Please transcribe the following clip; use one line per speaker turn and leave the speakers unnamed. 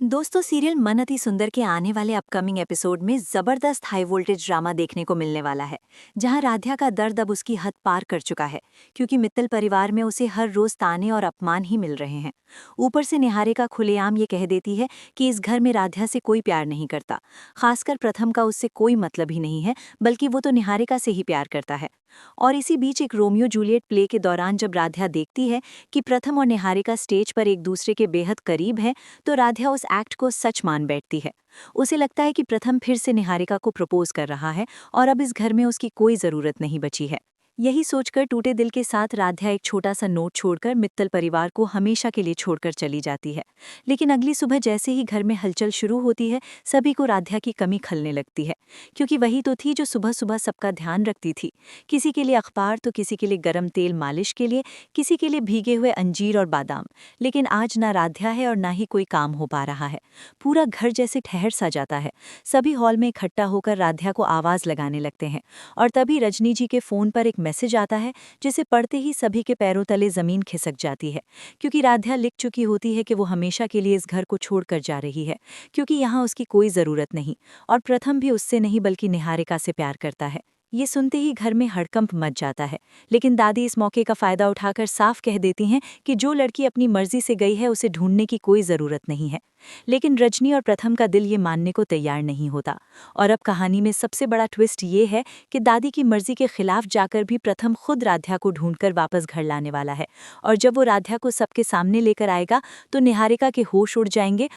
दोस्तों, सीरियल मन अति सुंदर के आने वाले अपकमिंग एपिसोड में जबरदस्त हाई वोल्टेज ड्रामा देखने को मिलने वाला है, जहां राध्या का दर्द अब उसकी हद पार कर चुका है, क्योंकि मित्तल परिवार में उसे हर रोज ताने और अपमान ही मिल रहे हैं। ऊपर से निहारिका खुलेआम ये कह देती है कि इस घर में राध्या से कोई प्यार नहीं करता, खासकर प्रथम का उससे कोई मतलब ही नहीं है, बल्कि वो तो निहारिका से ही प्यार करता है। और इसी बीच एक रोमियो जूलियट प्ले के दौरान जब राध्या देखती है कि प्रथम और निहारिका स्टेज पर एक दूसरे के बेहद करीब हैं, तो राध्या उस एक्ट को सच मान बैठती है। उसे लगता है कि प्रथम फिर से निहारिका को प्रपोज कर रहा है और अब इस घर में उसकी कोई जरूरत नहीं बची है। यही सोचकर टूटे दिल के साथ राध्या एक छोटा सा नोट छोड़कर मित्तल परिवार को हमेशा के लिए छोड़कर चली जाती है। लेकिन अगली सुबह जैसे ही घर में हलचल शुरू होती है, सभी को राध्या की कमी खलने लगती है, क्योंकि वही तो थी जो सुबह सुबह सबका ध्यान रखती थी। किसी के लिए अखबार तो किसी के लिए गरम तेल मालिश के लिए, किसी के लिए भीगे हुए अंजीर और बादाम। लेकिन आज ना राध्या है और ना ही कोई काम हो पा रहा है। पूरा घर जैसे ठहर सा जाता है। सभी हॉल में इकट्ठा होकर राध्या को आवाज लगाने लगते हैं, और तभी रजनी जी के फोन पर एक मैसेज आता है, जिसे पढ़ते ही सभी के पैरों तले जमीन खिसक जाती है, क्योंकि राध्या लिख चुकी होती है कि वो हमेशा के लिए इस घर को छोड़कर जा रही है, क्योंकि यहाँ उसकी कोई जरूरत नहीं, और प्रथम भी उससे नहीं बल्कि निहारिका से प्यार करता है। ये सुनते ही घर में हड़कंप मच जाता है, लेकिन दादी इस मौके का फायदा उठाकर साफ कह देती हैं कि जो लड़की अपनी मर्जी से गई है उसे ढूंढने की कोई जरूरत नहीं है। लेकिन रजनी और प्रथम का दिल ये मानने को तैयार नहीं होता, और अब कहानी में सबसे बड़ा ट्विस्ट ये है कि दादी की मर्जी के खिलाफ जाकर भी प्रथम खुद राध्या को ढूंढकर वापस घर लाने वाला है, और जब वो राध्या को सबके सामने लेकर आएगा तो निहारिका के होश उड़ जाएंगे